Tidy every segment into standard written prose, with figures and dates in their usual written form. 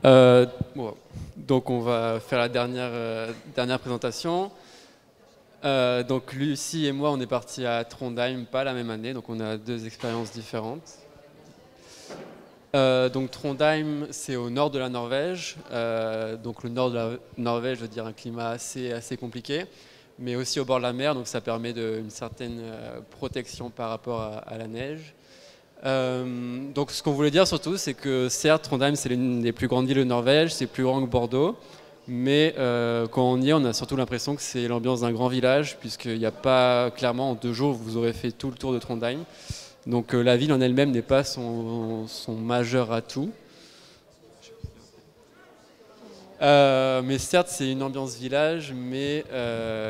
Euh, bon, donc on va faire la dernière présentation. Donc Lucie et moi, on est partis à Trondheim, pas la même année, donc on a deux expériences différentes. Donc Trondheim, c'est au nord de la Norvège. Donc le nord de la Norvège veut dire un climat assez compliqué, mais aussi au bord de la mer, donc ça permet une certaine protection par rapport à la neige. Donc ce qu'on voulait dire surtout, c'est que certes, Trondheim, c'est l'une des plus grandes villes de Norvège, c'est plus grand que Bordeaux, mais quand on y est, on a surtout l'impression que c'est l'ambiance d'un grand village, puisqu'il n'y a pas, clairement, en 2 jours, vous aurez fait tout le tour de Trondheim. Donc la ville en elle-même n'est pas son majeur atout. Mais certes, c'est une ambiance village, mais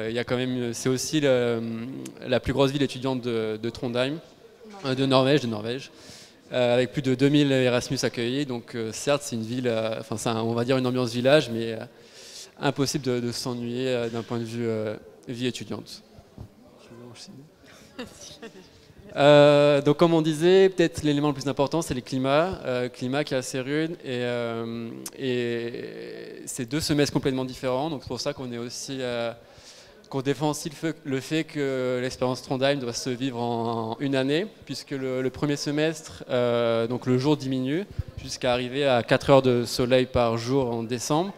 il y a quand même, c'est aussi la plus grosse ville étudiante de Trondheim, de Norvège, avec plus de 2000 Erasmus accueillis. Donc certes, c'est une ville, enfin on va dire une ambiance village, mais impossible de s'ennuyer d'un point de vue vie étudiante. Donc comme on disait, peut-être l'élément le plus important, c'est le climat qui est assez rude, et c'est 2 semestres complètement différents. Donc c'est pour ça qu'on est aussi qu'on défend aussi le fait que l'expérience Trondheim doit se vivre en une année, puisque le premier semestre, donc le jour diminue jusqu'à arriver à 4 heures de soleil par jour en décembre,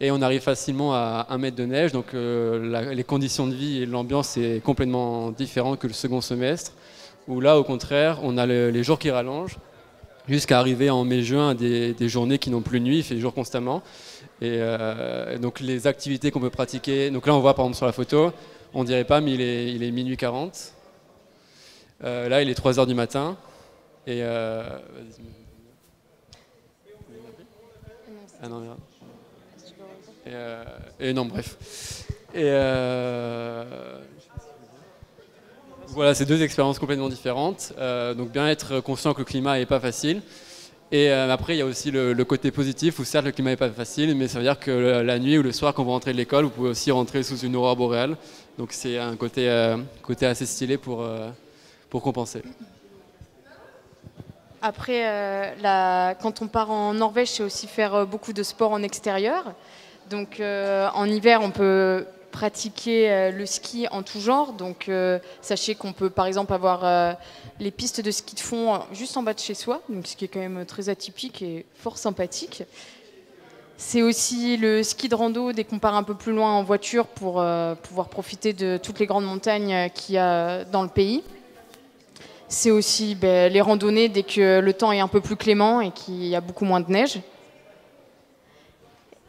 et on arrive facilement à 1 mètre de neige. Donc les conditions de vie et l'ambiance c'est complètement différent que le second semestre, où là au contraire on a les jours qui rallongent jusqu'à arriver en mai-juin à des journées qui n'ont plus de nuit, il fait jour constamment. Et donc les activités qu'on peut pratiquer, donc là on voit par exemple sur la photo, on dirait pas, mais il est minuit 40. Là il est 3 heures du matin. Et ah non, merde. Et non, bref. Et voilà, c'est 2 expériences complètement différentes. Donc bien être conscient que le climat n'est pas facile. Et après, il y a aussi le côté positif, où certes le climat n'est pas facile, mais ça veut dire que la nuit ou le soir, quand vous rentrez de l'école, vous pouvez aussi rentrer sous une aurore boréale. Donc c'est un côté assez stylé pour compenser. Après, quand on part en Norvège, c'est aussi faire beaucoup de sport en extérieur. Donc en hiver, on peut pratiquer le ski en tout genre. Donc sachez qu'on peut par exemple avoir les pistes de ski de fond juste en bas de chez soi, donc ce qui est quand même très atypique et fort sympathique. C'est aussi le ski de rando dès qu'on part un peu plus loin en voiture pour pouvoir profiter de toutes les grandes montagnes qu'il y a dans le pays. C'est aussi les randonnées dès que le temps est un peu plus clément et qu'il y a beaucoup moins de neige.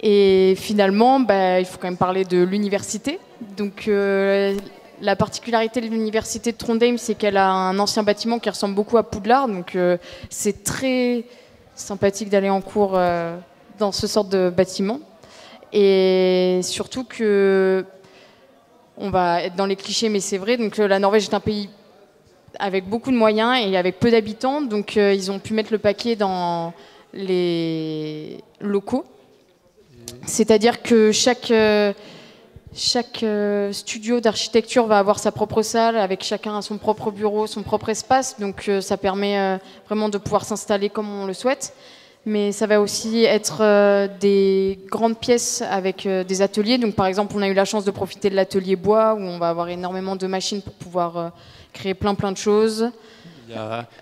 Et finalement, il faut quand même parler de l'université. Donc, la particularité de l'université de Trondheim, c'est qu'elle a un ancien bâtiment qui ressemble beaucoup à Poudlard. Donc, c'est très sympathique d'aller en cours dans ce sort de bâtiment. Et surtout que, on va être dans les clichés, mais c'est vrai, donc la Norvège est un pays avec beaucoup de moyens et avec peu d'habitants. Donc, ils ont pu mettre le paquet dans les locaux. C'est-à-dire que chaque studio d'architecture va avoir sa propre salle, avec chacun son propre bureau, son propre espace. Donc ça permet vraiment de pouvoir s'installer comme on le souhaite. Mais ça va aussi être des grandes pièces avec des ateliers. Donc par exemple, on a eu la chance de profiter de l'atelier bois, où on va avoir énormément de machines pour pouvoir créer plein de choses. Il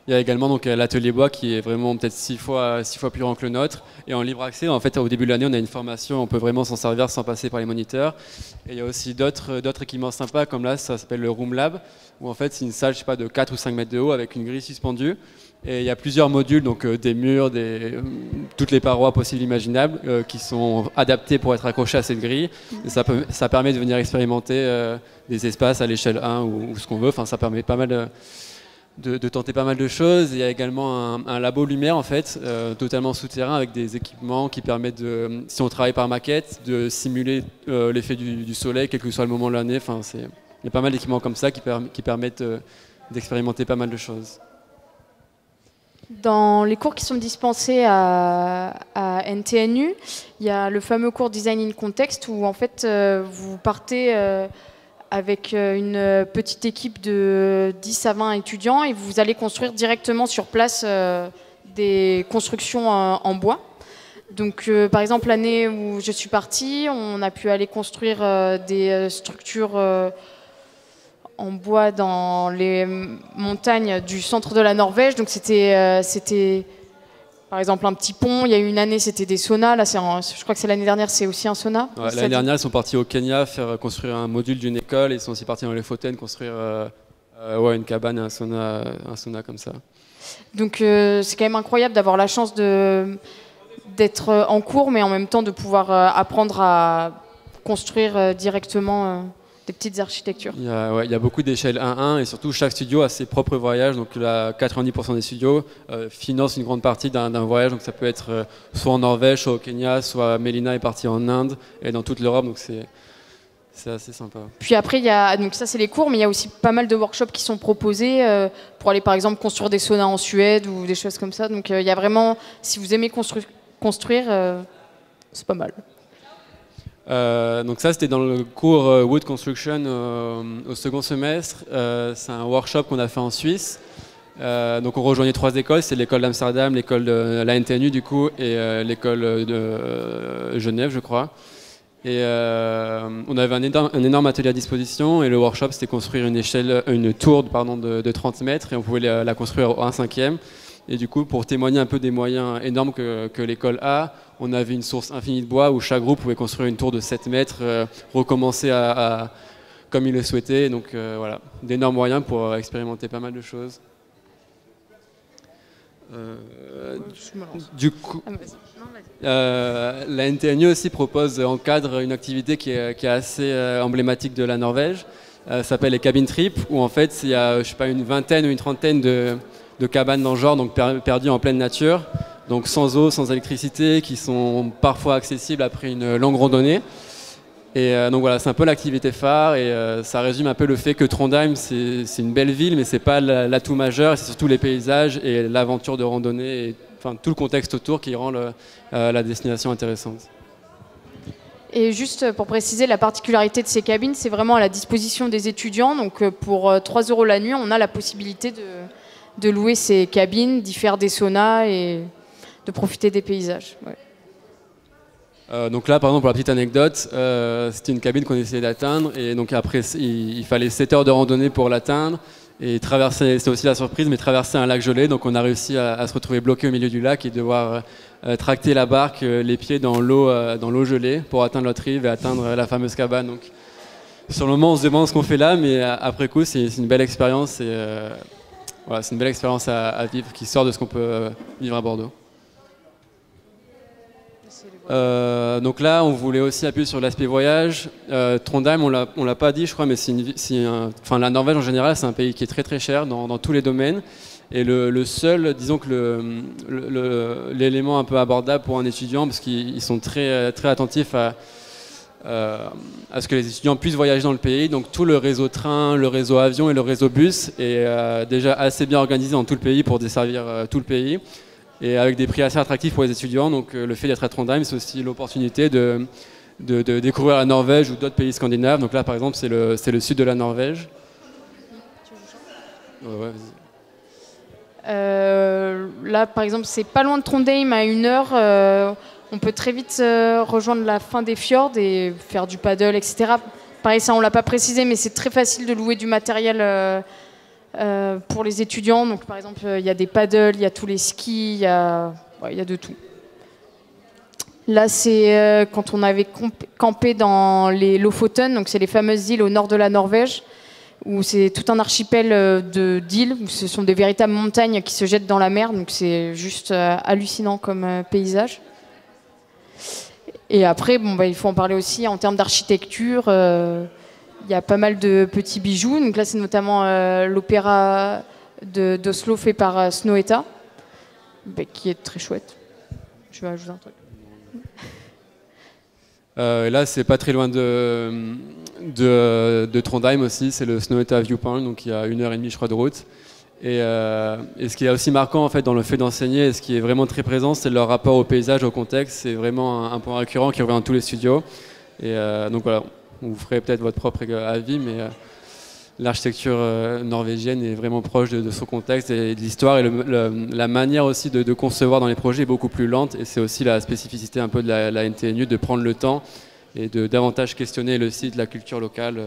y a également donc l'atelier bois qui est vraiment peut-être 6 fois plus grand que le nôtre, et en libre accès. En fait, au début de l'année, on a une formation, on peut vraiment s'en servir sans passer par les moniteurs. Et il y a aussi d'autres équipements sympas, comme là, ça s'appelle le Room Lab, où en fait c'est une salle, je sais pas, de 4 ou 5 mètres de haut avec une grille suspendue. Et il y a plusieurs modules, donc des murs, toutes les parois possibles et imaginables, qui sont adaptés pour être accrochés à cette grille. Et ça permet de venir expérimenter des espaces à l'échelle 1 ou ce qu'on veut. Enfin, ça permet pas mal de tenter pas mal de choses. Il y a également un labo lumière en fait, totalement souterrain, avec des équipements qui permettent si on travaille par maquette, de simuler l'effet du soleil, quel que soit le moment de l'année. Enfin, il y a pas mal d'équipements comme ça qui permettent d'expérimenter pas mal de choses. Dans les cours qui sont dispensés à NTNU, il y a le fameux cours Design in Context, où en fait vous partez avec une petite équipe de 10 à 20 étudiants, et vous allez construire directement sur place des constructions en bois. Donc, par exemple, l'année où je suis partie, on a pu aller construire des structures en bois dans les montagnes du centre de la Norvège. Donc, c'était par exemple un petit pont. Il y a eu une année, c'était des saunas. Là, je crois que c'est l'année dernière, c'est aussi un sauna. Ouais, l'année dernière, ils sont partis au Kenya faire construire un module d'une école. Et ils sont aussi partis dans les Lofoten construire une cabane et un sauna comme ça. Donc, c'est quand même incroyable d'avoir la chance d'être en cours, mais en même temps de pouvoir apprendre à construire directement des petites architectures. Il y a beaucoup d'échelles 1-1 et surtout chaque studio a ses propres voyages. Donc là, 90% des studios financent une grande partie d'un voyage. Donc ça peut être soit en Norvège, soit au Kenya, soit Mélina est partie en Inde et dans toute l'Europe. Donc c'est assez sympa. Puis après, donc ça c'est les cours, mais il y a aussi pas mal de workshops qui sont proposés pour aller par exemple construire des saunas en Suède ou des choses comme ça. Donc il y a vraiment, si vous aimez construire, c'est pas mal. Donc ça c'était dans le cours Wood Construction au second semestre. C'est un workshop qu'on a fait en Suisse. Donc on rejoignait 3 écoles, c'est l'école d'Amsterdam, l'école de la NTNU du coup et l'école de Genève je crois. Et on avait un énorme atelier à disposition et le workshop c'était construire une tour de 30 mètres et on pouvait la construire en 1/5. Et du coup, pour témoigner un peu des moyens énormes que l'école a, on avait une source infinie de bois où chaque groupe pouvait construire une tour de 7 mètres, recommencer comme il le souhaitait. Donc voilà, d'énormes moyens pour expérimenter pas mal de choses. Du coup, la NTNU aussi propose, encadre une activité qui est assez emblématique de la Norvège. Ça s'appelle les cabin trips, où en fait il y a je sais pas, une vingtaine ou une trentaine de cabanes dans le genre, donc perdues en pleine nature, donc sans eau, sans électricité, qui sont parfois accessibles après une longue randonnée. Et donc voilà, c'est un peu l'activité phare et ça résume un peu le fait que Trondheim c'est une belle ville, mais c'est pas l'atout majeur, c'est surtout les paysages et l'aventure de randonnée, et, enfin tout le contexte autour qui rend la destination intéressante. Et juste pour préciser, la particularité de ces cabines, c'est vraiment à la disposition des étudiants. Donc pour 3 € la nuit, on a la possibilité de louer ces cabines, d'y faire des saunas et de profiter des paysages. Ouais. Donc là, par exemple, pour la petite anecdote, c'était une cabine qu'on essayait d'atteindre et donc après, il fallait 7 heures de randonnée pour l'atteindre et traverser, c'était aussi la surprise, mais traverser un lac gelé. Donc on a réussi à se retrouver bloqué au milieu du lac et devoir tracter la barque, les pieds dans l'eau gelée pour atteindre l'autre rive et atteindre la fameuse cabane. Donc sur le moment, on se demande ce qu'on fait là, mais après coup, c'est une belle expérience et voilà, c'est une belle expérience à vivre qui sort de ce qu'on peut vivre à Bordeaux. Donc là, on voulait aussi appuyer sur l'aspect voyage. Trondheim, on l'a pas dit, je crois, mais la Norvège en général, c'est un pays qui est très très cher dans tous les domaines. Et le seul, disons que l'élément un peu abordable pour un étudiant, parce qu'ils sont très très attentifs à ce que les étudiants puissent voyager dans le pays. Donc tout le réseau train, le réseau avion et le réseau bus est déjà assez bien organisé dans tout le pays pour desservir tout le pays. Et avec des prix assez attractifs pour les étudiants. Donc le fait d'être à Trondheim, c'est aussi l'opportunité de découvrir la Norvège ou d'autres pays scandinaves. Donc là, par exemple, c'est le sud de la Norvège. Ouais, là, par exemple, c'est pas loin de Trondheim, à 1 heure. On peut très vite rejoindre la fin des fjords et faire du paddle, etc. Pareil, ça, on l'a pas précisé, mais c'est très facile de louer du matériel pour les étudiants. Donc, par exemple, il y a des paddles, il y a tous les skis, il y a de tout. Là, c'est quand on avait campé dans les Lofoten, donc c'est les fameuses îles au nord de la Norvège, où c'est tout un archipel d'îles, où ce sont des véritables montagnes qui se jettent dans la mer. Donc, c'est juste hallucinant comme paysage. Et après, il faut en parler aussi en termes d'architecture. Il y a pas mal de petits bijoux. Donc là, c'est notamment l'opéra d'Oslo fait par Snohetta, qui est très chouette. Je vais ajouter un truc. Là, c'est pas très loin de Trondheim aussi. C'est le Snohetta Viewpoint, donc il y a 1h30, je crois, de route. Et ce qui est aussi marquant en fait dans le fait d'enseigner, et ce qui est vraiment très présent, c'est leur rapport au paysage, au contexte. C'est vraiment un point récurrent qui revient dans tous les studios. Et donc voilà, vous ferez peut-être votre propre avis, mais l'architecture norvégienne est vraiment proche de son contexte et de l'histoire, et la manière aussi de concevoir dans les projets est beaucoup plus lente, et c'est aussi la spécificité un peu de la NTNU de prendre le temps et de davantage questionner le site, la culture locale.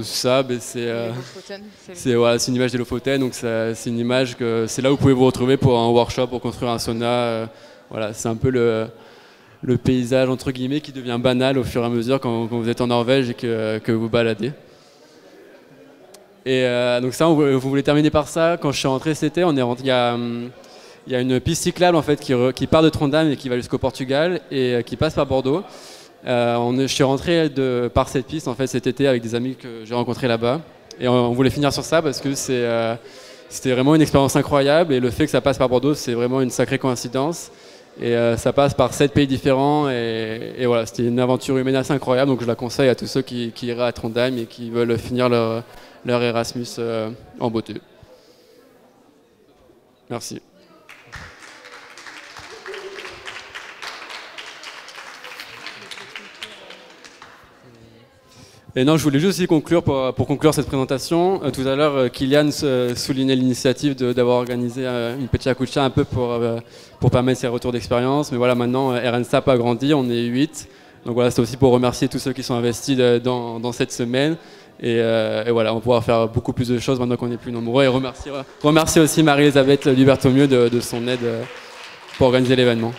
Ça, c'est voilà, une image des Lofoten, donc c'est une image que c'est là où vous pouvez vous retrouver pour un workshop, pour construire un sauna. Voilà, c'est un peu le paysage entre guillemets qui devient banal au fur et à mesure quand vous êtes en Norvège et que vous baladez. Et donc ça, vous voulez terminer par ça. Quand je suis rentré cet été, il y a une piste cyclable en fait qui part de Trondheim et qui va jusqu'au Portugal et qui passe par Bordeaux. Je suis rentré par cette piste en fait cet été avec des amis que j'ai rencontrés là-bas, et on voulait finir sur ça parce que c'était vraiment une expérience incroyable, et le fait que ça passe par Bordeaux, c'est vraiment une sacrée coïncidence, et ça passe par 7 pays différents, et voilà, c'était une aventure humaine assez incroyable, donc je la conseille à tous ceux qui iraient à Trondheim et qui veulent finir leur Erasmus en beauté. Merci. Et non, je voulais juste aussi conclure pour conclure cette présentation. Tout à l'heure, Kylian soulignait l'initiative d'avoir organisé une petite akucha un peu pour permettre ces retours d'expérience. Mais voilà, maintenant, RNSAP a grandi, on est 8. Donc voilà, c'est aussi pour remercier tous ceux qui sont investis dans cette semaine. Et voilà, on va pouvoir faire beaucoup plus de choses maintenant qu'on est plus nombreux. Et remercier aussi Marie-Elisabeth Dubertomieux de son aide pour organiser l'événement.